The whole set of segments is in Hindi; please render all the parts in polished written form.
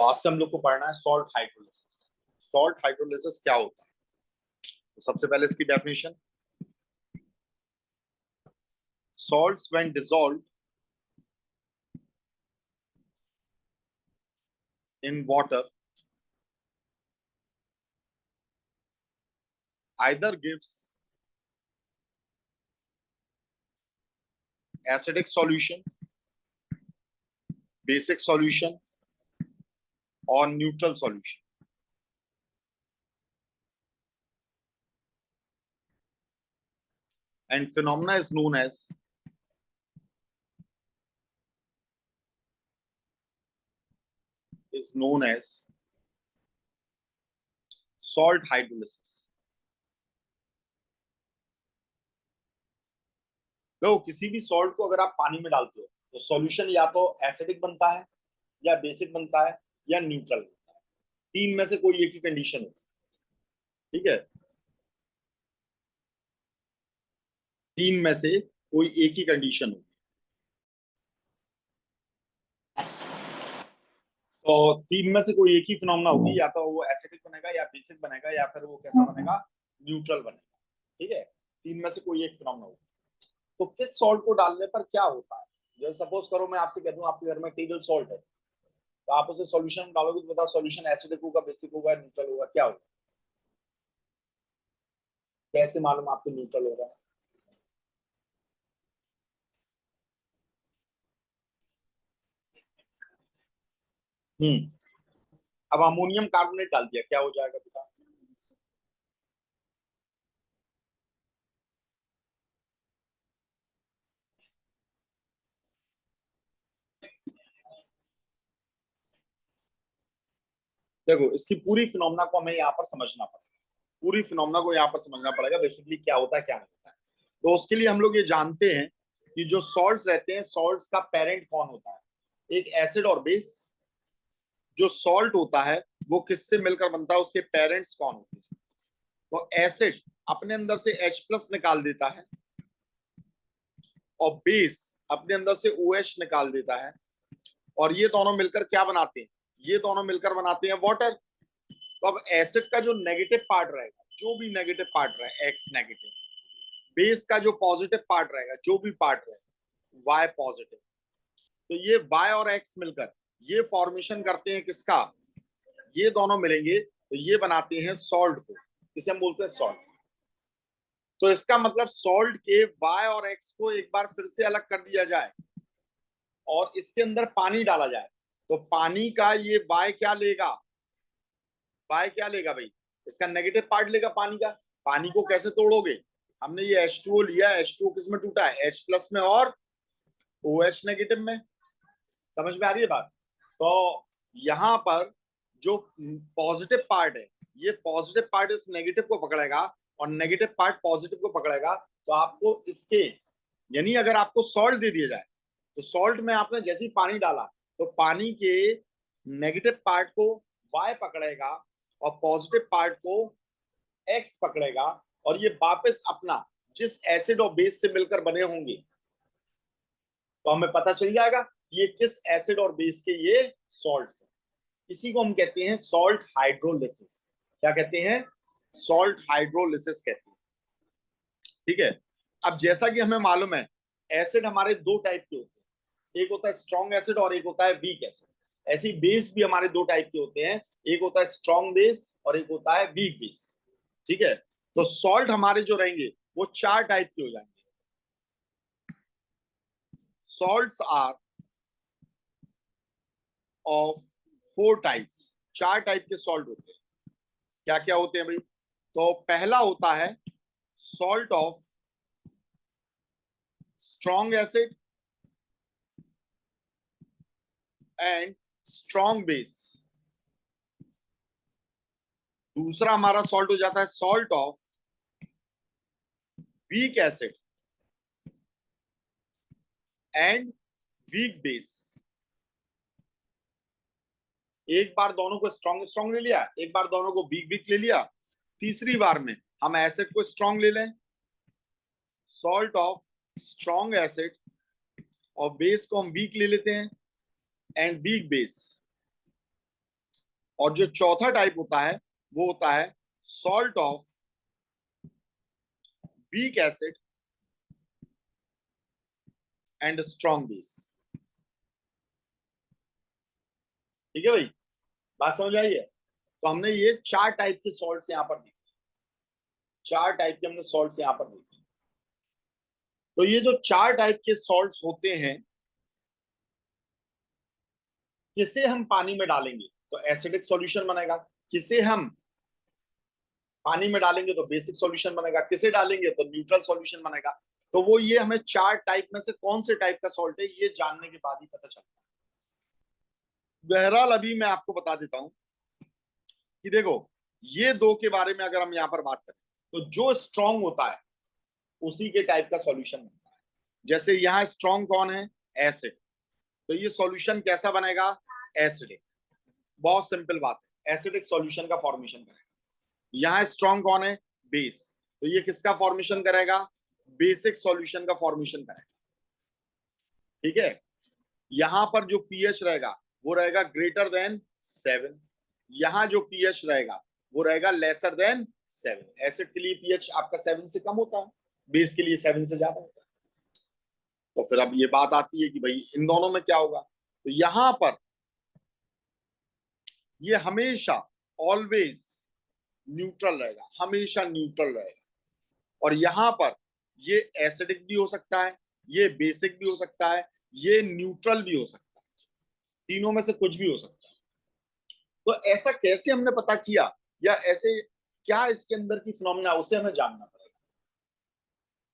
आज से हम लोग को पढ़ना है सॉल्ट हाइड्रोलिसिस। सॉल्ट हाइड्रोलिसिस क्या होता है? तो सबसे पहले इसकी definition, salts when dissolved in water either gives acidic solution, basic solution or neutral solution. And phenomena is known as salt hydrolysis. तो किसी भी सॉल्ट को अगर आप पानी में डालते हो तो सॉल्यूशन या तो एसिडिक बनता है या बेसिक बनता है या न्यूट्रल बनता है। तीन में से कोई एक ही कंडीशन होती है। ठीक है, तीन में से कोई एक ही कंडीशन होती है। तो तीन में से कोई एक ही फिनोमेना होगी, या तो वो एसिडिक बनेगा या बेसिक बनेगा या फिर वो कैसा बनेगा, न्यूट्रल बनेगा। ठीक है, तीन में से कोई एक फिनोमेना होगा। तो किस सॉल्ट को डालने पर क्या होता है? जैसे सपोज करो मैं आपसे कह दूं आपके घर में टेबल सॉल्ट है, तो आप उसे सॉल्यूशन में डालोगे तो बताओ सॉल्यूशन एसिडिक होगा, बेसिक होगा, न्यूट्रल होगा, क्या होगा? कैसे मालूम आपको न्यूट्रल होगा? अब अमोनियम कार्बोनेट डाल दिया, क्या हो जाएगा बेटा? देखो, इसकी पूरी फिनोमेना को हमें यहाँ पर समझना पड़ेगा। पूरी फिनोमेना को यहाँ पर समझना पड़ेगा, बेसिकली क्या होता है क्या नहीं होता है। तो उसके लिए हम लोग ये जानते हैं कि जो सॉल्ट्स रहते हैं, सॉल्ट्स का पेरेंट कौन होता है? एक एसिड और बेस। जो सॉल्ट होता है वो किससे मिलकर बनता है, उसके पेरेंट्स कौन होते हैं? तो एसिड अपने अंदर से H+ निकाल देता है और बेस अपने अंदर से OH निकाल देता है, और ये दोनों मिलकर क्या बनाते हैं? ये दोनों मिलकर बनाते हैं वाटर। तो अब एसिड का जो नेगेटिव पार्ट रहेगा, जो भी नेगेटिव पार्ट रहेगा X नेगेटिव, बेस का जो पॉजिटिव पार्ट रहेगा, जो भी पार्ट रहेगा Y पॉजिटिव, तो ये Y और X मिलकर ये फॉर्मेशन करते हैं किसका? ये दोनों मिलेंगे तो ये बनाते हैं सॉल्ट को, इसे हम बोलते हैं सॉल्ट। तो इसका मतलब सॉल्ट के Y और X को एक बार फिर से अलग कर दिया जाए और इसके अंदर पानी डाला जाए, तो पानी का ये Y क्या लेगा? Y क्या लेगा भाई? इसका नेगेटिव पार्ट लेगा पानी का। पानी को कैसे तोड़ोगे? हमने ये H2O लिया, H2O किस में टूटा है? H+ में और OH नेगेटिव में। समझ में आ रही है बात? तो यहां पर जो पॉजिटिव पार्ट है, ये पॉजिटिव पार्ट इस नेगेटिव को पकड़ेगा और नेगेटिव पार्ट पॉजिटिव को पकड़ेगा। तो आपको इसके, यानी अगर आपको सॉल्ट दे दिया जाए तो सॉल्ट में आपने जैसे ही पानी डाला तो पानी के नेगेटिव पार्ट को Y पकड़ेगा और पॉजिटिव पार्ट को X पकड़ेगा, और ये वापस अपना जिस एसिड और बेस से मिलकर बने होंगे, तो हमें पता चल जाएगा ये किस एसिड और बेस के ये सॉल्ट्स हैं। इसी को हम कहते हैं सॉल्ट हाइड्रोलिसिस। क्या कहते हैं? सॉल्ट हाइड्रोलिसिस कहते हैं। ठीक है, अब जैसा कि हमें मालूम है एसिड हमारे दो टाइप के होते हैं, एक होता है स्ट्रॉन्ग एसिड और एक होता है वीक एसिड। ऐसे बेस भी हमारे दो टाइप के होते हैं, एक होता है स्ट्रॉन्ग बेस और एक होता है वीक बेस। ठीक है, तो सॉल्ट हमारे जो रहेंगे वो चार टाइप के हो जाएंगे। Salts are of 4 types. चार टाइप के सॉल्ट होते हैं। क्या क्या होते हैं भाई? तो पहला होता है salt of strong acid and strong base. दूसरा हमारा सॉल्ट हो जाता है salt of weak acid and weak base. एक बार दोनों को स्ट्रॉन्ग स्ट्रॉन्ग ले लिया, एक बार दोनों को वीक वीक ले लिया, तीसरी बार में हम एसिड को स्ट्रॉन्ग ले लें, सॉल्ट ऑफ स्ट्रॉन्ग एसिड, और बेस को हम वीक ले लेते हैं एंड वीक बेस। और जो चौथा टाइप होता है वो होता है salt of weak acid and strong base. ठीक है भाई, बात समझ आई है? तो हमने ये चार टाइप के सॉल्ट्स यहां पर देखे, चार टाइप के हमने सॉल्ट्स यहां पर देखे। तो ये जो चार टाइप के सॉल्ट्स होते हैं, किसे हम पानी में डालेंगे तो एसिडिक सॉल्यूशन बनेगा, किसे हम पानी में डालेंगे तो बेसिक सॉल्यूशन बनेगा, किसे डालेंगे तो न्यूट्रल सॉल्यूशन बनेगा। तो वो ये हमें चार टाइप में से कौन से टाइप का सॉल्ट है ये जानने के बाद ही पता चलता है। बहरहाल अभी मैं आपको बता देता हूं कि देखो, ये दो के बारे में अगर हम यहाँ पर बात करें तो जो स्ट्रॉन्ग होता है उसी के टाइप का सॉल्यूशन बनता है। जैसे यहाँ स्ट्रॉन्ग कौन है? एसिड। तो ये सॉल्यूशन कैसा बनेगा? एसिडिक। बहुत सिंपल बात है, एसिडिक सॉल्यूशन का फॉर्मेशन करेगा। यहाँ स्ट्रॉन्ग कौन है? बेस। तो ये किसका फॉर्मेशन करेगा? बेसिक सॉल्यूशन का फॉर्मेशन करेगा। ठीक है, यहां पर जो पीएच रहेगा वो रहेगा ग्रेटर देन 7, यहां जो पीएच रहेगा वो रहेगा लेसर देन 7। एसिड के लिए पीएच आपका 7 से कम होता है, बेस के लिए 7 से ज्यादा होता है। तो फिर अब ये बात आती है कि भाई इन दोनों में क्या होगा? तो यहां पर ये हमेशा ऑलवेज न्यूट्रल रहेगा, हमेशा न्यूट्रल रहेगा। और यहां पर ये एसिडिक भी हो सकता है, ये बेसिक भी हो सकता है, ये न्यूट्रल भी हो सकता है, तीनों में से कुछ भी हो सकता है। तो ऐसा कैसे हमने पता किया, या ऐसे क्या इसके अंदर की फिनोमेना उसे हमें जानना पड़ेगा।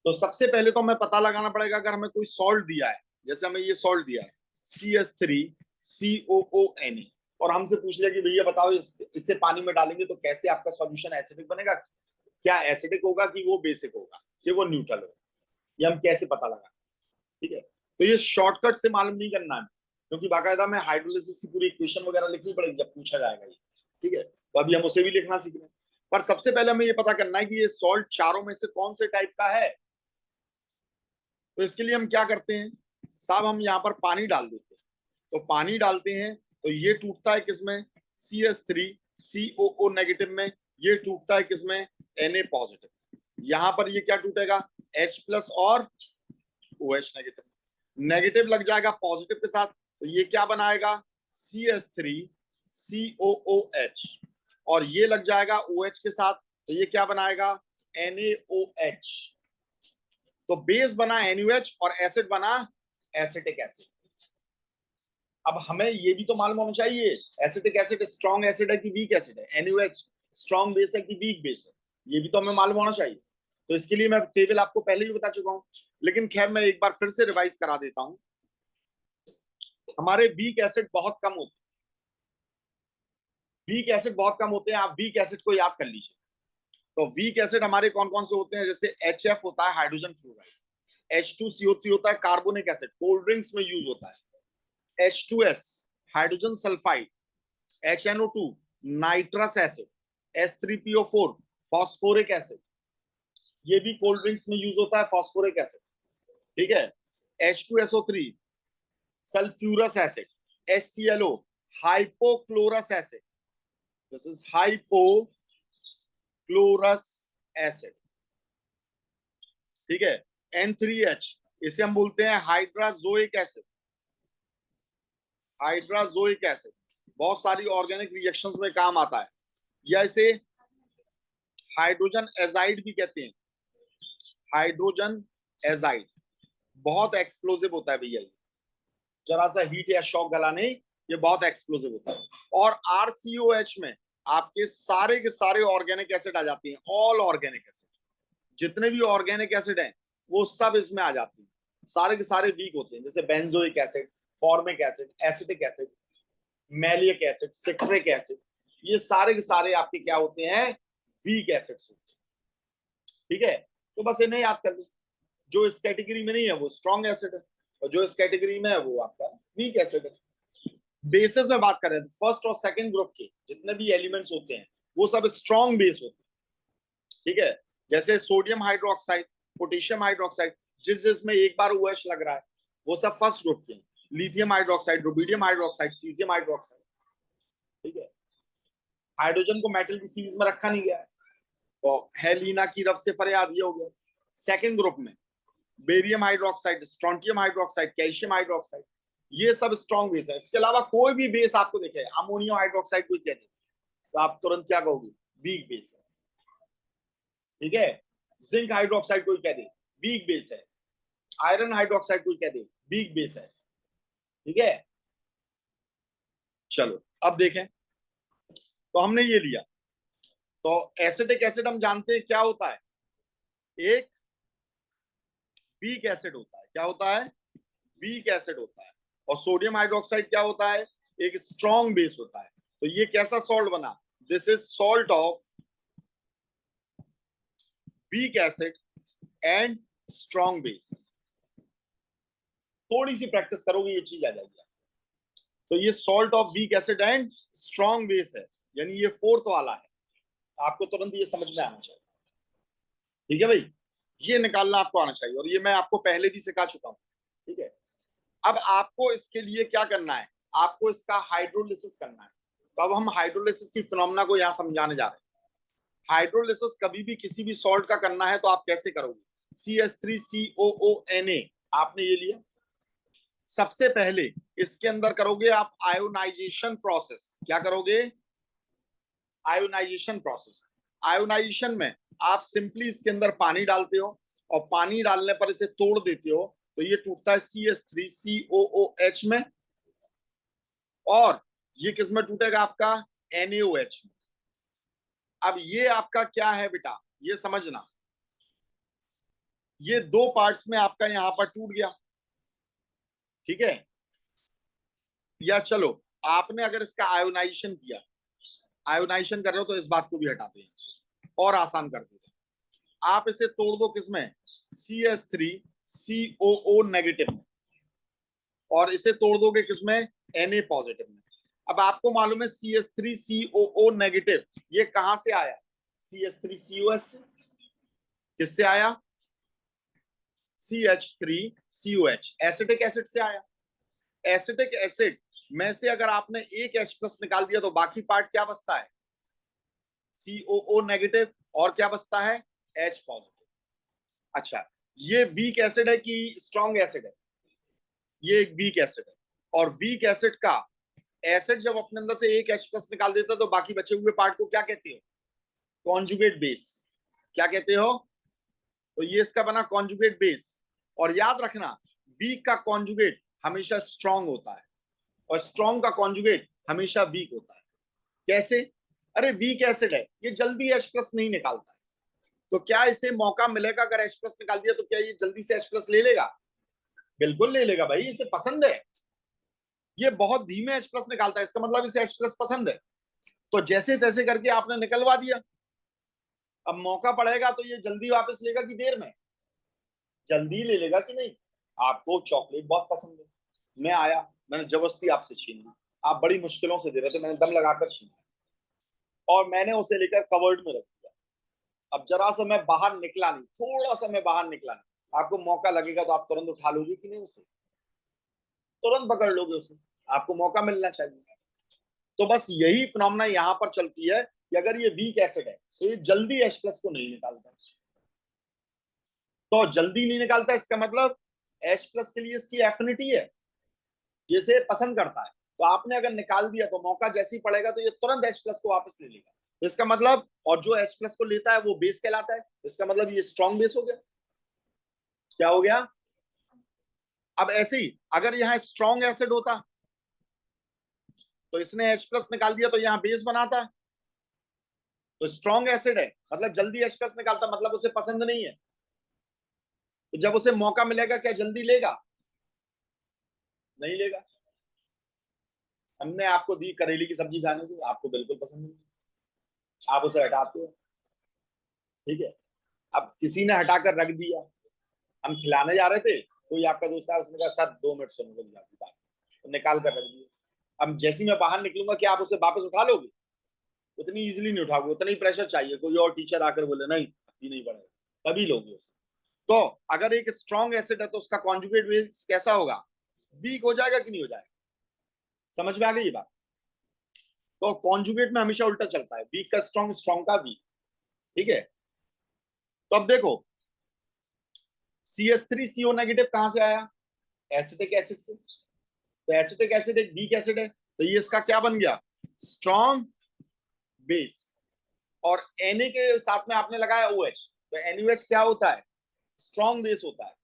तो सबसे पहले तो हमें पता लगाना पड़ेगा, अगर हमें कोई सॉल्ट दिया है, जैसे हमें ये सॉल्ट दिया है CH3COONA, और हमसे पूछ लिया कि भैया बताओ इसे पानी में डालेंगे तो कैसे आपका सॉल्यूशन एसिडिक बनेगा, क्या एसिडिक होगा कि वो बेसिक होगा कि वो न्यूट्रल होगा, ये हम कैसे पता लगा? ठीक है, तो ये शॉर्टकट से मालूम नहीं करना है, क्योंकि बाकायदा में हाइड्रोलिसिस की पूरी इक्वेशन वगैरह लिखनी पड़ेगी जब पूछा जाएगा ये। ठीक है, तो अभी हम उसे भी लिखना सीख रहे हैं, पर सबसे पहले हमें ये पता करना है कि ये सॉल्ट चारों में से कौन से टाइप का है। तो इसके लिए हम क्या करते हैं साहब, हम यहाँ पर पानी डाल देते हैं। तो पानी डालते हैं तो ये टूटता है किसमें? CH3COO नेगेटिव में। ये टूटता है किसमें? Na positive. यहाँ पर ये क्या टूटेगा? H प्लस और OH नेगेटिव। नेगेटिव लग जाएगा पॉजिटिव के साथ, तो ये क्या बनाएगा? CH3COOH। और ये लग जाएगा OH के साथ, तो ये क्या बनाएगा? NaOH। तो बेस बना NaOH और एसिड बना एसिटिक एसिड। अब हमें ये भी तो मालूम होना चाहिए, एसिटिक एसिड स्ट्रॉन्ग एसिड है कि वीक एसिड है, NaOH स्ट्रॉन्ग बेस है कि वीक बेस है, ये भी तो हमें मालूम होना चाहिए। तो इसके लिए मैं टेबल आपको पहले भी बता चुका हूं, लेकिन खैर मैं एक बार फिर से रिवाइज करा देता हूं। हमारे वीक एसिड बहुत कम होते हैं, वीक एसिड बहुत कम होते हैं, आप वीक एसिड को याद कर लीजिए। तो वीक एसिड हमारे कौन कौन से होते हैं? जैसे HF होता है हाइड्रोजन फ्लोराइड, H2CO3 होता है कार्बोनिक एसिड, कोल्ड ड्रिंक्स में यूज होता है, H2S hydrogen sulphide, HNO2 nitrous acid, H3PO4 phosphoric acid, ये भी कोल्ड ड्रिंक्स में यूज होता है फॉस्फोरिक एसिड। ठीक है, H2SO3 sulphurous acid, HClO hypochlorous acid, this is hypochlorous acid. ठीक है, N3H इसे हम बोलते हैं हाइड्राजोइक एसिड, हाइड्राजोइक एसिड बहुत सारी ऑर्गेनिक रिएक्शंस में काम आता है, या इसे हाइड्रोजन एजाइड भी कहते हैं। हाइड्रोजन एजाइड बहुत एक्सप्लोसिव होता है भैया, जरा सा हीट या शॉक गला नहीं, ये बहुत एक्सप्लोसिव होता है। और RCOH में आपके सारे के सारे ऑर्गेनिक एसिड आ जाती हैं, ऑल ऑर्गेनिक एसिड, जितने भी ऑर्गेनिक एसिड हैं वो सब इसमें आ जाती हैं, सारे के सारे वीक होते हैं, जैसे benzoic acid, formic acid, acetic acid, malic acid, citric acid, ये सारे के सारे आपके क्या होते हैं? वीक एसिड्स होते हैं। ठीक है, तो बस इन्हें याद कर लो, जो इस कैटेगरी में नहीं है वो स्ट्रॉन्ग एसिड है, और जो इस कैटेगरी में है वो आपका वीक एसिड है। बेसिस में बात करें तो फर्स्ट और सेकंड ग्रुप के जितने भी एलिमेंट्स होते हैं वो सब स्ट्रॉन्ग बेस होते हैं। ठीक है, जैसे सोडियम हाइड्रोक्साइड, पोटेशियम हाइड्रोक्साइड, जिसमें एक बार OH लग रहा है, वो सब फर्स्ट ग्रुप के हैं। Lithium hydroxide, rubidium hydroxide, caesium hydroxide. ठीक है, हाइड्रोजन को मेटल की सीरीज में रखा नहीं गया है, तो हेलिना की रफ से फरियाद ये हो गया। सेकंड ग्रुप में barium hydroxide, strontium hydroxide, calcium hydroxide, ये सब स्ट्रॉन्ग बेस है। इसके अलावा कोई भी बेस आपको दिखे, अमोनियम हाइड्रोक्साइड कोई कह दे तो आप तुरंत क्या कहोगे, वीक बेस है। ठीक है, जिंक हाइड्रोक्साइड कोई कह दे वीक बेस है, आयरन हाइड्रोक्साइड कोई कह दे वीक बेस है। ठीक है, चलो अब देखें, तो हमने ये लिया, तो एसिटिक एसिड हम जानते हैं क्या होता है, एक वीक एसिड होता है। क्या होता है, वीक एसिड होता है। और सोडियम हाइड्रोक्साइड क्या होता है, एक स्ट्रॉन्ग बेस होता है। तो ये कैसा सॉल्ट बना, this is salt of weak acid and strong base. थोड़ी सी प्रैक्टिस करोगे ये चीज आ जाएगी। तो ये salt of weak acid and strong base है, यानी ये फोर्थ वाला है। आपको तुरंत ये समझ में आना चाहिए। ठीक है भाई, ये निकालना आपको आना चाहिए, और ये मैं आपको पहले भी सिखा चुका हूं। ठीक है, अब आपको इसके लिए क्या करना है, आपको इसका हाइड्रोलिसिस करना है। तो अब हम हाइड्रोलिसिस की फिनोमेना को यहां समझाने जा रहे हैं। हाइड्रोलिसिस कभी भी किसी भी सॉल्ट का करना है तो आप कैसे करोगे, CH3COONA आपने ये लिया, सबसे पहले इसके अंदर करोगे आप आयोनाइजेशन प्रोसेस। क्या करोगे, आयोनाइजेशन प्रोसेस। आयोनाइजेशन में आप सिंपली इसके अंदर पानी डालते हो, और पानी डालने पर इसे तोड़ देते हो, तो ये टूटता है CH3COOH में, और ये किस में टूटेगा आपका, NaOH में। अब ये आपका क्या है बेटा, ये समझना, ये दो पार्ट्स में आपका यहां पर टूट गया। ठीक है, या चलो आपने अगर इसका आयोनाइजेशन किया, आयोनाइजेशन कर रहे हो तो इस बात को भी हटा दो और आसान कर देते, आप इसे तोड़ दो किसमें, CH3COO नेगेटिव में, और इसे तोड़ दोगे किसमें, Na पॉजिटिव में। अब आपको मालूम है CH3COO नेगेटिव ये कहां से आया, CH3COS से। किससे आया, CH3COH एसिटिक एसिड से आया। एसिटिक एसिड में से अगर आपने एक H+ निकाल दिया तो बाकी पार्ट क्या बचता है, COO नेगेटिव, और क्या बचता है, H पॉजिटिव। अच्छा, ये वीक एसिड है कि स्ट्रॉन्ग एसिड है, ये एक वीक एसिड है। और वीक एसिड का एसिड जब अपने अंदर से एक H+ निकाल देता है तो बाकी बचे हुए पार्ट को क्या कहते हो, कॉन्जुगेट बेस। क्या कहते हो, तो ये इसका बना कॉन्जुगेट बेस। और याद रखना, वीक का कॉन्जुगेट हमेशा स्ट्रॉन्ग होता है, और स्ट्रॉन्ग का कॉन्जुगेट हमेशा वीक होता है। कैसे, अरे वीक एसिड है, ये जल्दी H+ नहीं निकालता है, तो क्या इसे मौका मिलेगा, अगर H+ निकाल दिया तो क्या ये जल्दी से H+ ले लेगा, बिल्कुल ले लेगा भाई, इसे पसंद है। ये बहुत धीमे H+ निकालता है, इसका मतलब इसे H+ पसंद है। तो जैसे तैसे करके आपने निकलवा दिया, अब मौका पड़ेगा तो ये जल्दी वापस लेगा कि देर में, जल्दी ले लेगा कि नहीं। आपको चॉकलेट बहुत पसंद है, मैं आया, मैंने जबरदस्ती आपसे छीन ली, आप बड़ी मुश्किलों से दे रहे थे, मैंने दम लगाकर छीन लिया, और मैंने उसे लेकर कवर्ड में रख दिया। अब जरा सा मैं बाहर निकला नहीं, थोड़ा सा मैं बाहर निकला नहीं, आपको मौका लगेगा तो आप तुरंत उठा लोगे कि नहीं उसे, तुरंत पकड़ लोगे उसे, आपको मौका मिलना चाहिए। तो बस यही फिनोमेना यहां पर चलती है कि अगर ये वीक एसिड है तो ये जल्दी H+ को नहीं निकालता। तो जल्दी नहीं निकालता इसका मतलब H+ के लिए इसकी एफिनिटी है, जिसे पसंद करता है। तो आपने अगर निकाल दिया तो मौका जैसे ही पड़ेगा तो ये तुरंत H+ को वापस ले लेगा। तो इसका मतलब, और जो H+ को लेता है वो बेस कहलाता है, इसका मतलब ये स्ट्रॉन्ग बेस हो गया। क्या हो गया, अब ऐसे ही अगर यहाँ स्ट्रॉन्ग एसिड होता तो इसने H+ निकाल दिया तो यहाँ बेस बनाता, तो स्ट्रॉन्ग एसिड है मतलब जल्दी H+ निकालता, मतलब उसे पसंद नहीं है। तो जब उसे मौका मिलेगा क्या जल्दी लेगा, नहीं लेगा। हमने आपको दी करेले की सब्जी खाने को, आपको बिल्कुल पसंद नहीं, आप उसे हटाते हो। ठीक है, अब किसी ने हटाकर रख दिया, हम खिलाने जा रहे थे, कोई आपका दोस्त है, उसने कहा सर 2 मिनट सुनो मेरी बात, तो निकाल कर रख दिया। अब जैसे ही मैं बाहर निकलूंगा क्या आप उसे वापस उठा लोगे, उतनी इजीली नहीं उठाओगे, उतना ही प्रेशर चाहिए, कोई और टीचर आकर बोले नहीं अभी नहीं पड़ेगा, तभी लोगे उसे। तो अगर एक स्ट्रॉन्ग एसिड है तो उसका कॉन्जुगेट बेस कैसा होगा, वीक हो जाएगा कि नहीं हो जाएगा, समझ में आ गई ये बात। तो कॉन्जुगेट में हमेशा उल्टा चलता है, वीक का स्ट्रॉन्ग, स्ट्रॉन्ग का वीक। ठीक है, तो अब देखो CH3CO नेगेटिव कहां से आया, एसिटिक एसिड से। तो एसिटिक एसिड एक वीक एसिड है, तो ये इसका क्या बन गया, स्ट्रॉन्ग बेस। और Na के साथ में आपने लगाया OH, तो NaOH क्या होता है, स्ट्रॉन्ग बेस होता है।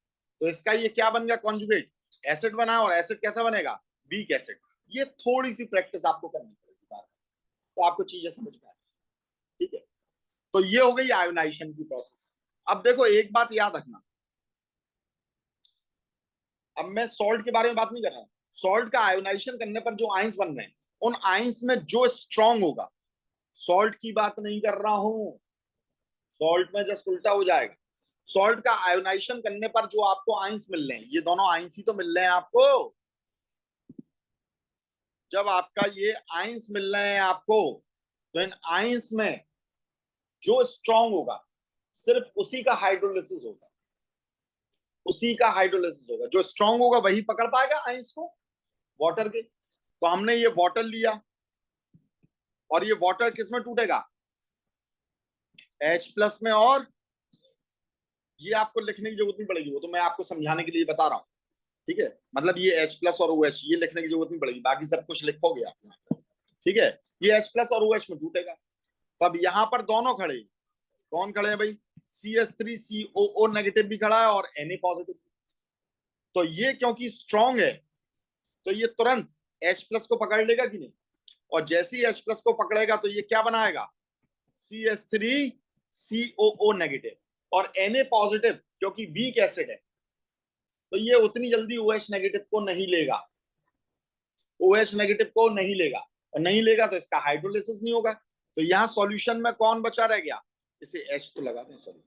तो इसका ये क्या बन गया, कॉन्जुगेट एसिड बना, और एसिड कैसा बनेगा, वीक एसिड। ये थोड़ी सी प्रैक्टिस आपको करनी पड़ेगी बार, तो आपको चीजें समझ में आएगी। ठीक है, तो ये हो गई आयोनाइजेशन की प्रोसेस। अब देखो एक बात याद रखना, अब मैं सॉल्ट के बारे में बात नहीं कर रहा हूं, सॉल्ट का आयोनाइजेशन करने पर जो आयंस बन रहे हैं, उन आयंस में जो स्ट्रांग होगा, सॉल्ट की बात नहीं कर रहा हूं, सॉल्ट में जस्ट उल्टा हो जाएगा। सॉल्ट का आयोनाइजेशन करने पर जो आपको आयंस मिल रहे हैं, ये दोनों आयंस ही तो मिल रहे हैं आपको। जब आपका ये आयंस मिल रहे हैं आपको, तो इन आयंस में जो स्ट्रांग होगा, सिर्फ उसी का हाइड्रोलिसिस होगा, उसी का हाइड्रोलिसिस होगा। जो स्ट्रांग होगा वही पकड़ पाएगा आयंस को, वाटर के। तो हमने ये वाटर लिया, और ये वाटर किस में टूटेगा, H+ में। और ये आपको लिखने की जरूरत नहीं पड़ेगी, वो तो मैं आपको समझाने के लिए बता रहा हूँ। ठीक है, मतलब ये H+ और OH ये लिखने की जरूरत नहीं पड़ेगी, बाकी सब कुछ लिखोगे आप। ठीक है, ये H+ और OH में टूटेगा। तो अब यहां पर दोनों खड़े, कौन खड़े हैं भाई, CH3COO नेगेटिव भी खड़ा है और Na पॉजिटिव। तो ये क्योंकि स्ट्रॉन्ग है, तो ये तुरंत H+ को पकड़ लेगा कि नहीं, और जैसे ही H+ को पकड़ेगा तो ये क्या बनाएगा, CH3COO नेगेटिव। और Na पॉजिटिव क्योंकि वीक एसिड है, तो ये उतनी जल्दी OH नेगेटिव को नहीं लेगा, OH नेगेटिव को नहीं लेगा, और नहीं लेगा तो इसका हाइड्रोलिसिस नहीं होगा। तो यहां सॉल्यूशन में कौन बचा रह गया, इसे H तो लगा दें, सॉरी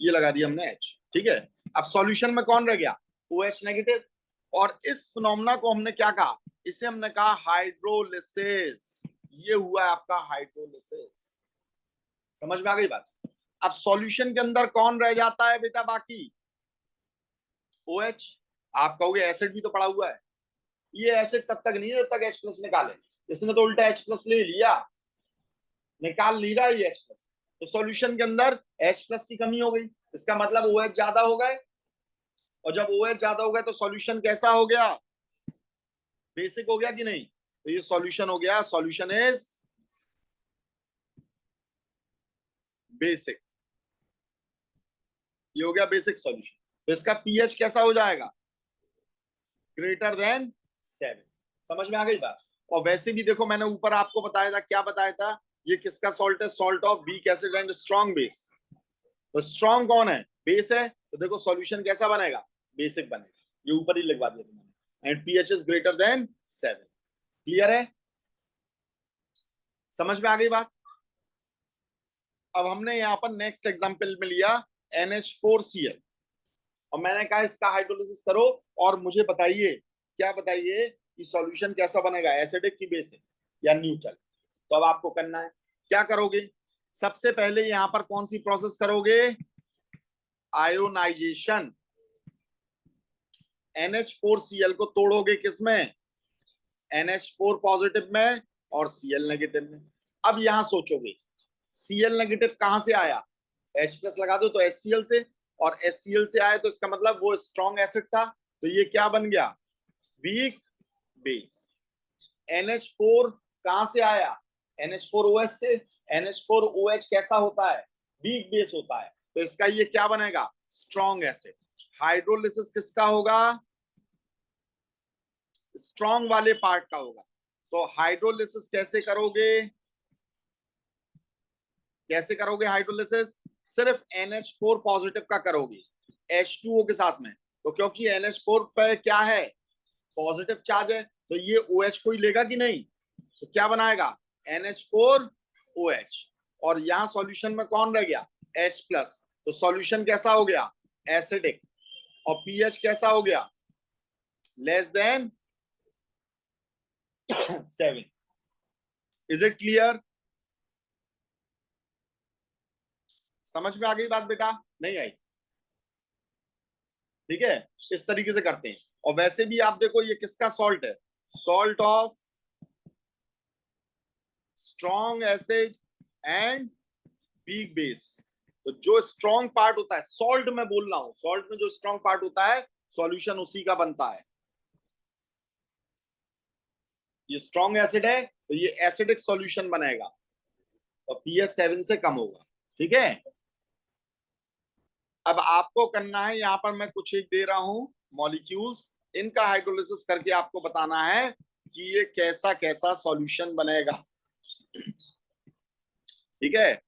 ये लगा दिया हमने H। ठीक है, अब सॉल्यूशन में कौन रह गया, OH नेगेटिव। और इस फिनोमेना को हमने क्या कहा, इसे हमने कहा हाइड्रोलिसिस। ये हुआ है आपका हाइड्रोलिसिस। समझ में आ गई बात। अब सॉल्यूशन के अंदर कौन रह जाता है बेटा बाकी, OH। आप कहोगे एसिड भी तो पड़ा हुआ है, ये एसिड तब तक नहीं जब तक H+ निकाले। इसने तो उल्टा H+ ले लिया, निकाल नहीं रहा ये H+। तो सॉल्यूशन के अंदर H+ की कमी हो गई, इसका मतलब OH ज्यादा हो गए, और जब OH ज्यादा हो गए तो सॉल्यूशन कैसा हो गया, बेसिक हो गया कि नहीं। तो ये सॉल्यूशन हो गया, सॉल्यूशन इज बेसिक, ये हो गया बेसिक सॉल्यूशन। तो इसका पीएच कैसा हो जाएगा, ग्रेटर देन 7। समझ में आ गई बात। और वैसे भी देखो मैंने ऊपर आपको बताया था, क्या बताया था, ये किसका सॉल्ट है, salt of weak acid and strong base. तो स्ट्रॉन्ग कौन है, बेस है, तो देखो सॉल्यूशन कैसा बनेगा, बेसिक बनेगा। ये ऊपर ही लिखवा दिया मैंने, and pH is greater than 7। Clear है, समझ में आ गई बात। अब हमने यहाँ पर नेक्स्ट एग्जांपल में लिया NH4Cl, और मैंने कहा इसका हाइड्रोलिसिस करो और मुझे बताइए, क्या बताइए कि सॉल्यूशन कैसा बनेगा, एसिडिक की बेसिक या न्यूट्रल। तो अब आपको करना है, क्या करोगे, सबसे पहले यहां पर कौन सी प्रोसेस करोगे, आयोनाइजेशन। NH4Cl को तोड़ोगे किसमें, NH4 पॉजिटिव में और Cl नेगेटिव में। अब यहां सोचोगे Cl नेगेटिव कहां से आया, H+ लगा दो तो HCl से, और HCl से आया तो इसका मतलब वो स्ट्रॉन्ग एसिड था, तो ये क्या बन गया, वीक बेस। NH4 कहां से आया, NH4OH से, NH4OH कैसा होता है, वीक बेस होता है, तो इसका ये क्या बनेगा, स्ट्रॉन्ग एसिड। हाइड्रोलिसिस किसका होगा, स्ट्रॉन्ग वाले पार्ट का होगा। तो हाइड्रोलिसिस कैसे करोगे, कैसे करोगे हाइड्रोलिसिस, सिर्फ NH4 पॉजिटिव का करोगे H2O के साथ में। तो क्योंकि NH4 पे क्या है, पॉजिटिव चार्ज है, तो ये OH को ही लेगा कि नहीं, तो क्या बनाएगा, NH4OH। और यहां सॉल्यूशन में कौन रह गया, H+। तो सॉल्यूशन कैसा हो गया, एसिडिक। और पीएच कैसा हो गया, less than 7। Is it clear, समझ में आ गई बात बेटा, नहीं आई। ठीक है, इस तरीके से करते हैं। और वैसे भी आप देखो ये किसका सॉल्ट है, salt of strong acid and weak base. तो जो स्ट्रॉन्ग पार्ट होता है, सॉल्ट में बोल रहा हूं, सॉल्ट में जो स्ट्रॉन्ग पार्ट होता है सॉल्यूशन उसी का बनता है। ये स्ट्रॉन्ग एसिड है तो ये एसिडिक सॉल्यूशन बनेगा और पीएच 7 से कम होगा। ठीक है, अब आपको करना है, यहां पर मैं कुछ एक दे रहा हूं मॉलिक्यूल्स, इनका हाइड्रोलिसिस करके आपको बताना है कि ये कैसा कैसा सॉल्यूशन बनेगा। ठीक है,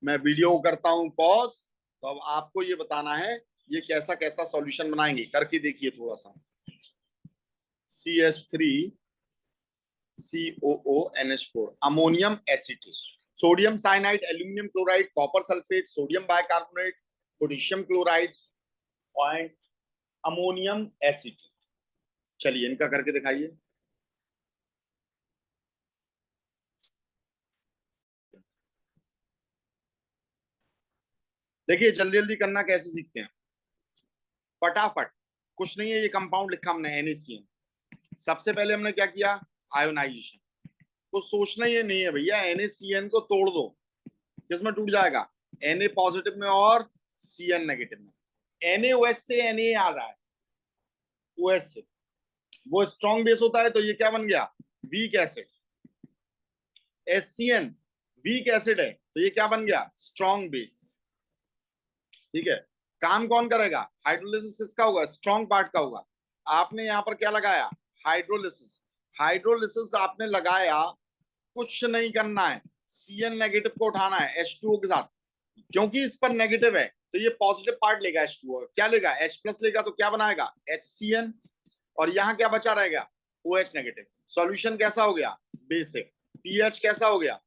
मैं वीडियो को करता हूं पॉज, तो अब आपको ये बताना है ये कैसा कैसा सॉल्यूशन बनाएंगे, करके देखिए थोड़ा सा। CH3 COONH4 ammonium acetate, sodium cyanide, aluminium chloride, copper sulphate, sodium bicarbonate, potassium chloride और अमोनियम एसिटेट। चलिए इनका करके दिखाइए। देखिए जल्दी जल्दी करना कैसे सीखते हैं, फटाफट। कुछ नहीं है, ये कंपाउंड लिखा हमने NaCN। सबसे पहले हमने क्या किया, आयोनाइजेशन। कुछ सोचना ही नहीं है भैया, NaCN को तोड़ दो, किसमें टूट जाएगा, Na पॉजिटिव में और Cn नेगेटिव में। NaOH से Na आ रहा है, OH से, वो स्ट्रॉन्ग बेस होता है तो ये क्या बन गया, weak acid. HCN weak acid है तो ये क्या बन गया, स्ट्रॉन्ग बेस। ठीक है, काम कौन करेगा, हाइड्रोलिसिस किसका होगा, स्ट्रॉन्ग पार्ट का होगा। आपने यहाँ पर क्या लगाया, हाइड्रोलिसिस। हाइड्रोलिसिस आपने लगाया, कुछ नहीं करना है, Cn नेगेटिव को उठाना है H2O के साथ, क्योंकि इस पर नेगेटिव है तो ये पॉजिटिव पार्ट लेगा H2O, क्या लेगा H प्लस लेगा, तो क्या बनाएगा HCN, और यहाँ क्या बचा रहेगा OH नेगेटिव। सॉल्यूशन कैसा हो गया, बेसिक। पीएच कैसा हो गया,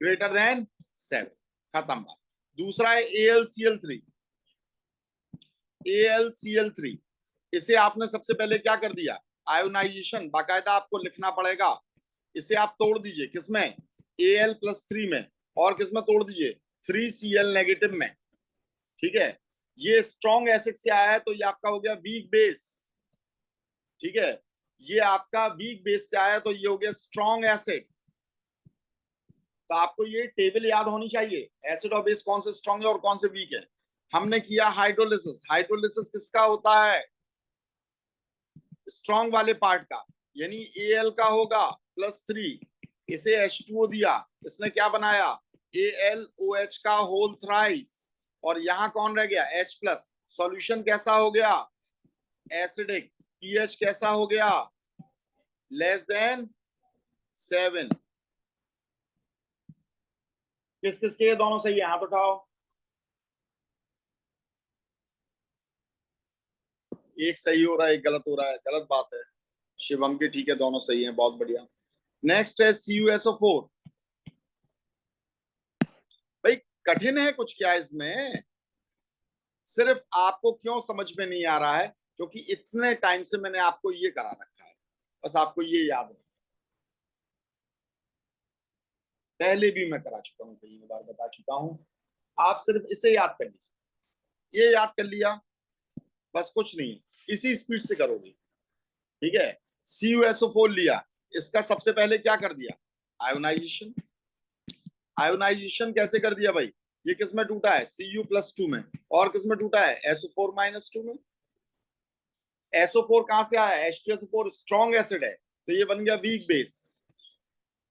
ग्रेटर देन 7, खत्म बात। दूसरा है AlCl3। AlCl3 इसे आपने सबसे पहले क्या कर दिया, आयोनाइजेशन, बाकायदा आपको लिखना पड़ेगा। इसे आप तोड़ दीजिए, किसमें, Al+3 में, और किसमें तोड़ दीजिए, 3Cl नेगेटिव में। ठीक है, ये स्ट्रॉन्ग एसिड से आया है तो ये आपका हो गया वीक बेस। ठीक है, ये आपका वीक बेस से आया तो ये हो गया स्ट्रॉन्ग एसिड। तो आपको ये टेबल याद होनी चाहिए, एसिड और बेस कौन से स्ट्रॉन्ग है और कौन से वीक है। हमने किया हाइड्रोलिसिस, हाइड्रोलिसिस किसका होता है, स्ट्रॉन्ग वाले पार्ट का, यानी Al का होगा +3, इसे H2O दिया, इसने क्या बनाया, AlOH का होल थ्राइस, और यहां कौन रह गया H+। सॉल्यूशन कैसा हो गया, एसिडिक। पीएच कैसा हो गया, <<7। किस किस के दोनों सही है, हाथ उठाओ। एक सही हो रहा है एक गलत हो रहा है, गलत बात है। शिवम के ठीक है, दोनों सही हैं, बहुत बढ़िया। नेक्स्ट है CuSO4। भाई कठिन है कुछ क्या इसमें, सिर्फ आपको क्यों समझ में नहीं आ रहा है, क्योंकि इतने टाइम से मैंने आपको ये करा रखा है, बस आपको ये याद है। पहले भी मैं करा चुका हूँ, कई बार बता चुका हूँ, आप सिर्फ इसे याद कर लीजिए। ये याद कर लिया, बस कुछ नहीं, इसी स्पीड से करोगे। ठीक है, CuSO4 लिया, इसका सबसे पहले क्या कर दिया, आयोनाइजेशन। आयोनाइजेशन कैसे कर दिया भाई, ये किस में टूटा है, Cu+2 में, और किस में टूटा है, SO4-2 में। SO4 कहां से आया है, H2SO4 स्ट्रॉन्ग एसिड है तो ये बन गया वीक बेस।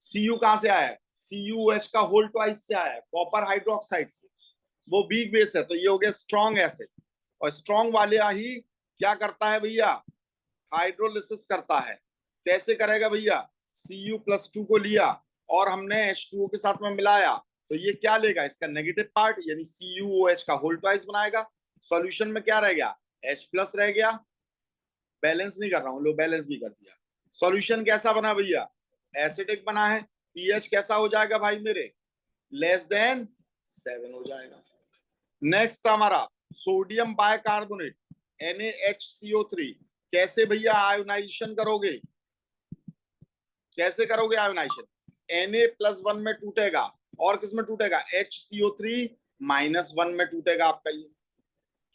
Cu कहां से आया है, CuH का होल ट्वाइस से आया है, कॉपर हाइड्रोक्साइड से, वो वीक बेस है तो ये हो गया स्ट्रॉन्ग एसिड। और स्ट्रॉन्ग वाले ही क्या करता है भैया, हाइड्रोलिसिस करता है। कैसे करेगा भैया, Cu+2 को लिया और हमने H2O के साथ में मिलाया तो ये क्या लेगा, इसका नेगेटिव पार्ट, यानी CuOH का होल ट्वाइस बनाएगा। सॉल्यूशन में क्या रह गया, H+ रह गया, बैलेंस नहीं कर रहा हूं, लो बैलेंस भी कर दिया। सॉल्यूशन कैसा बना भैया, एसिडिक बना है। पीएच कैसा हो जाएगा भाई मेरे, <<7 हो जाएगा। नेक्स्ट हमारा सोडियम बाइकार्बोनेट NaHCO3। कैसे भैया आयोनाइजेशन करोगे, कैसे करोगे आयोनाइजेशन, Na+1 में टूटेगा और किस में टूटेगा, HCO3-1 में टूटेगा आपका ये।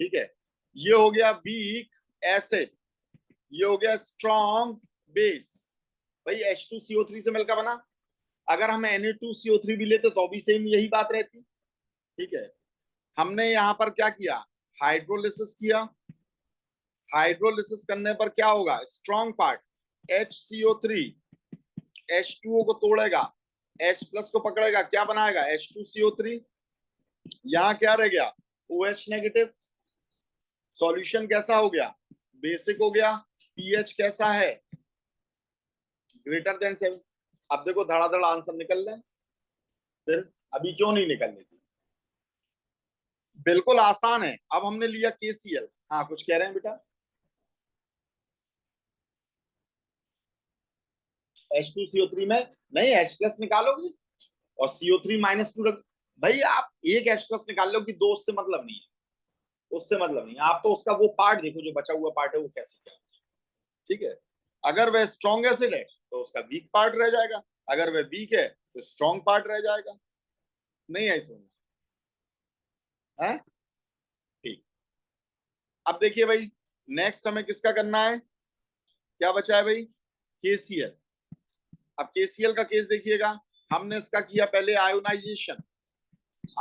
ठीक है, ये हो गया वीक एसिड, ये हो गया स्ट्रॉन्ग बेस। भाई H2CO3 से मिलकर बना, अगर हम Na2CO3 भी लेते तो भी सेम यही बात रहती। ठीक है, हमने यहाँ पर क्या किया, हाइड्रोलिसिस किया। हाइड्रोलिसिस करने पर क्या होगा, स्ट्रॉन्ग पार्ट HCO3 H2O को तोड़ेगा, H प्लस को पकड़ेगा, क्या बनाएगा H2CO3। यहाँ क्या रह गया, OH नेगेटिव। सॉल्यूशन कैसा हो गया, बेसिक हो गया। पीएच कैसा है, ग्रेटर देन 7। अब देखो धड़ाधड़ आंसर निकल रहे हैं, फिर अभी क्यों नहीं निकल रही, बिल्कुल आसान है। अब हमने लिया KCl। हाँ कुछ कह रहे हैं बेटा, H2CO3 में नहीं H प्लस निकालोगे और CO3-2 रख। भाई आप एक H प्लस निकाल लो कि दो, उससे मतलब नहीं है, उससे मतलब नहीं, आप तो उसका वो पार्ट देखो जो बचा हुआ पार्ट है वो कैसे क्या। ठीक है, अगर वह स्ट्रॉन्ग एसिड है तो उसका वीक पार्ट रह जाएगा, अगर वह वीक है तो स्ट्रॉन्ग पार्ट रह जाएगा। नहीं है इसमें है। ठीक, अब देखिए भाई, नेक्स्ट हमें किसका करना है, क्या बचा है भाई, KCl। अब KCl का केस देखिएगा, हमने इसका किया पहले आयोनाइजेशन।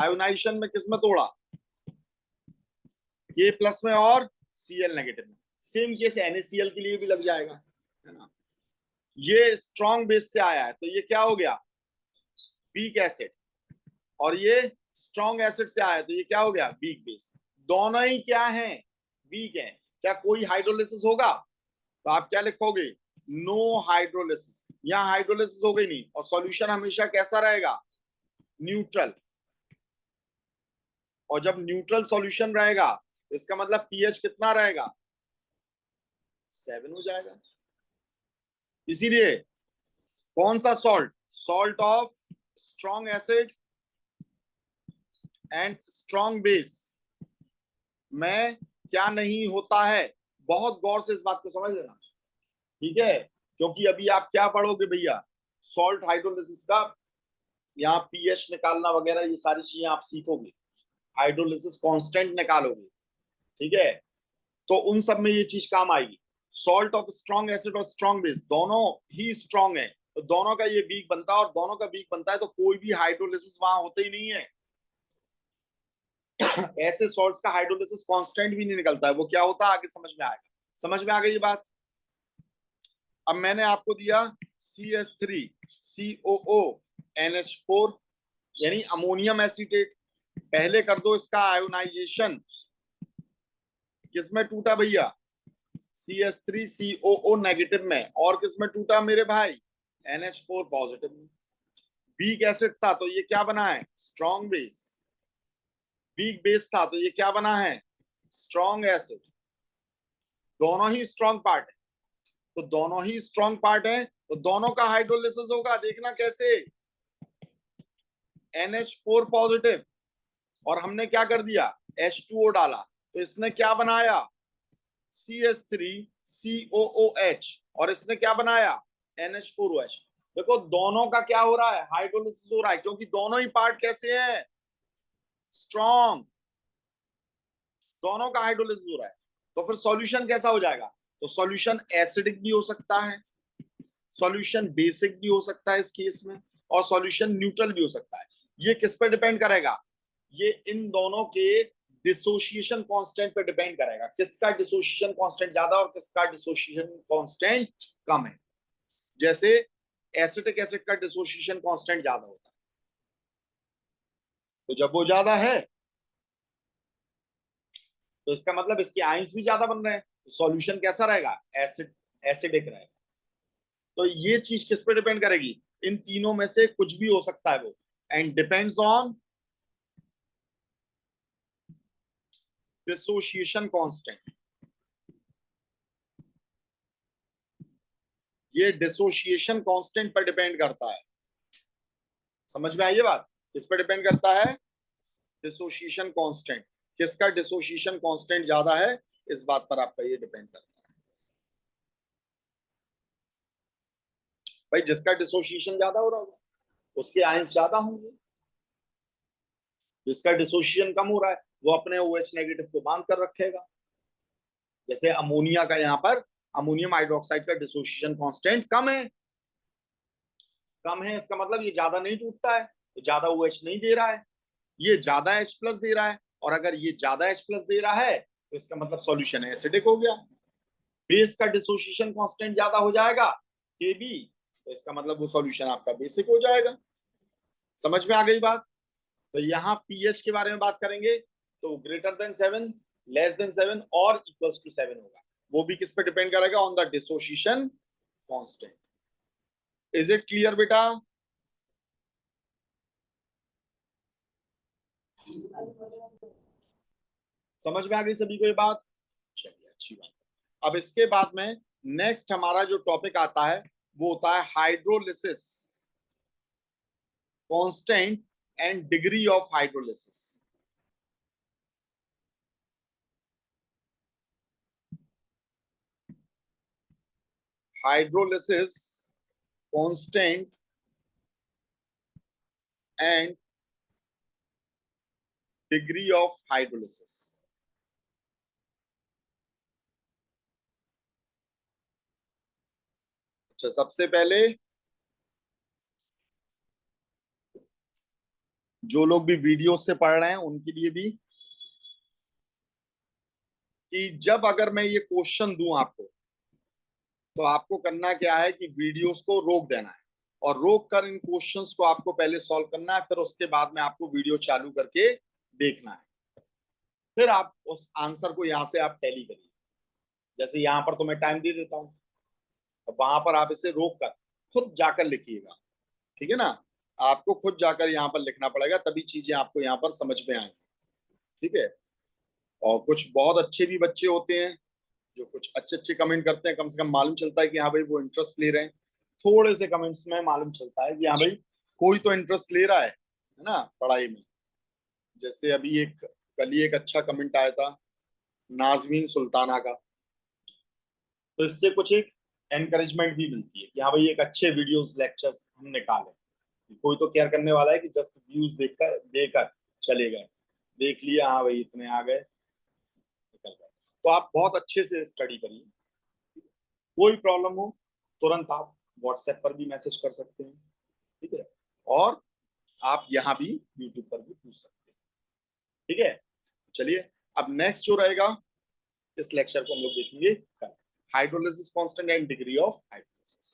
आयोनाइजेशन में किस में तोड़ा, K प्लस में और Cl नेगेटिव में। सेम केस NaCl के लिए भी लग जाएगा, है ना। ये स्ट्रॉन्ग बेस से आया है तो ये क्या हो गया, वीक एसिड, और ये स्ट्रॉन्ग एसिड से आया है तो ये क्या हो गया, वीक बेस। दोनों ही क्या हैं, वीक हैं। क्या कोई हाइड्रोलिसिस होगा, तो आप क्या लिखोगे, नो हाइड्रोलिसिस। यहाँ हाइड्रोलिसिस हो गई नहीं, और सॉल्यूशन हमेशा कैसा रहेगा, न्यूट्रल। और जब न्यूट्रल सॉल्यूशन रहेगा तो इसका मतलब पीएच कितना रहेगा, 7 हो जाएगा। इसीलिए कौन सा salt, salt of strong acid and strong base में क्या नहीं होता है, बहुत गौर से इस बात को समझ लेना। ठीक है, क्योंकि अभी आप क्या पढ़ोगे भैया, सॉल्ट हाइड्रोलिसिस का, यहाँ पीएच निकालना वगैरह ये सारी चीजें आप सीखोगे, हाइड्रोलिसिस कांस्टेंट निकालोगे। ठीक है, तो उन सब में ये चीज काम आएगी। सॉल्ट ऑफ स्ट्रॉन्ग एसिड और स्ट्रॉन्ग बेस दोनों ही स्ट्रॉन्ग है, तो दोनों का ये वीक बनता है, और दोनों का वीक बनता है तो कोई भी हाइड्रोलिसिस वहां होता ही नहीं है। ऐसे सॉल्ट्स का हाइड्रोलिसिस कांस्टेंट भी नहीं निकलता है, वो क्या होता है आगे समझ में आएगा। समझ में आ गई ये बात। अब मैंने आपको दिया CH3COO यानी अमोनियम एसीटेट। पहले कर दो इसका आयोनाइजेशन, किसमें टूटा भैया, CH3COO नेगेटिव में, और किसमें टूटा मेरे भाई, NH4 पॉजिटिव में। वीक एसिड था तो ये क्या बना है, स्ट्रॉन्ग बेस। वीक बेस था तो ये क्या बना है, स्ट्रॉन्ग एसिड। दोनों ही स्ट्रॉन्ग पार्ट है, तो दोनों ही स्ट्रॉन्ग पार्ट है तो दोनों का हाइड्रोलिसिस होगा, देखना कैसे, NH4 पॉजिटिव, और हमने क्या कर दिया, H2O डाला, तो इसने क्या बनाया, CH3COOH, और इसने क्या बनाया, NH4OH। देखो दोनों का क्या हो रहा है, हाइड्रोलिसिस हो रहा है, क्योंकि दोनों ही पार्ट कैसे हैं, स्ट्रॉन्ग। दोनों का हाइड्रोलिसिस हो रहा है, तो फिर सॉल्यूशन कैसा हो जाएगा, तो सॉल्यूशन एसिडिक भी हो सकता है, सॉल्यूशन बेसिक भी हो सकता है इस केस में, और सॉल्यूशन न्यूट्रल भी हो सकता है। ये किस पे डिपेंड करेगा, ये इन दोनों के डिसोसिएशन कांस्टेंट पे डिपेंड करेगा, किसका डिसोसिएशन कांस्टेंट ज्यादा और किसका डिसोसिएशन कांस्टेंट कम है। जैसे एसिटिक एसिड का डिसोसिएशन कांस्टेंट ज्यादा होता है, तो जब वो ज्यादा है तो इसका मतलब इसके आयंस भी ज्यादा बन रहे हैं, तो सॉल्यूशन कैसा रहेगा, एसिडिक रहेगा। तो ये चीज किस पे डिपेंड करेगी, इन तीनों में से कुछ भी हो सकता है वो, and depends on dissociation constant. ये डिसोसिएशन कांस्टेंट पर डिपेंड करता है। समझ में आई ये बात, किस पर डिपेंड करता है, डिसोसिएशन कांस्टेंट। किसका डिसोसिएशन कांस्टेंट ज्यादा है, इस बात पर आपका ये डिपेंड करता है। भाई जिसका डिसोसिएशन ज्यादा हो रहा होगा उसके आयंस ज्यादा होंगे, जिसका डिसोसिएशन कम हो रहा है वो अपने OH नेगेटिव को बांध कर रखेगा। जैसे अमोनिया का यहाँ पर अमोनियम हाइड्रोक्साइड का डिसोसिएशन कांस्टेंट कम है, कम है इसका मतलब ये ज्यादा नहीं टूटता है, तो ज्यादा OH नहीं दे रहा है, ये ज्यादा H+ दे रहा है, और अगर ये ज्यादा H+ दे रहा है तो इसका मतलब सॉल्यूशन एसिडिक हो गया। बेस का डिसोसिएशन कांस्टेंट ज्यादा हो जाएगा Kb, तो इसका मतलब वो सॉल्यूशन आपका बेसिक हो जाएगा। समझ में आ गई बात? तो यहाँ pH के बारे में बात करेंगे तो ग्रेटर देन 7, लेस देन 7 और इक्वल्स टू 7 होगा। वो भी किस पे डिपेंड करेगा? On the dissociation constant. Is it clear बेटा? समझ में आ गई सभी को ये बात? चलिए अच्छी बात है। अब इसके बाद में नेक्स्ट हमारा जो टॉपिक आता है वो होता है hydrolysis constant and degree of hydrolysis. Hydrolysis constant and degree of hydrolysis. अच्छा, सबसे पहले जो लोग भी वीडियो से पढ़ रहे हैं उनके लिए भी, कि जब अगर मैं ये क्वेश्चन दूं आपको, तो आपको करना क्या है कि वीडियोस को रोक देना है और रोक कर इन क्वेश्चंस को आपको पहले सॉल्व करना है, फिर उसके बाद में आपको वीडियो चालू करके देखना है, फिर आप उस आंसर को यहाँ से आप टैली करिए। जैसे यहाँ पर तो मैं टाइम दे देता हूँ, वहां पर आप इसे रोक कर खुद जाकर लिखिएगा, ठीक है ना? आपको खुद जाकर यहाँ पर लिखना पड़ेगा, तभी चीजें आपको यहाँ पर समझ में आएंगी, ठीक है? और कुछ बहुत अच्छे भी बच्चे होते हैं जो कुछ अच्छे अच्छे कमेंट करते हैं, कम से कम मालूम चलता है कि हाँ भाई वो इंटरेस्ट ले रहे हैं। थोड़े से कमेंट्स में मालूम चलता है कि हाँ भाई कोई तो इंटरेस्ट ले रहा है ना पढ़ाई में। जैसे अभी एक कल ही एक अच्छा कमेंट आया था नाजमीन सुल्ताना का, तो इससे कुछ एक एनकरेजमेंट भी मिलती है कि हाँ भाई एक अच्छे वीडियोस लेक्चर्स हम निकाले। कोई तो केयर करने वाला है कि जस्ट व्यूज देखकर देकर चले गए, देख लिया हाँ भाई इतने आ गए, निकल गए। तो आप बहुत अच्छे से स्टडी करिए, कोई प्रॉब्लम हो तुरंत आप व्हाट्सएप पर भी मैसेज कर सकते हैं, ठीक है? और आप यहाँ भी यूट्यूब पर भी पूछ सकते हैं, ठीक है? चलिए, अब नेक्स्ट जो रहेगा इस लेक्चर को हम लोग देखेंगे hydrolysis constant and degree of hydrolysis.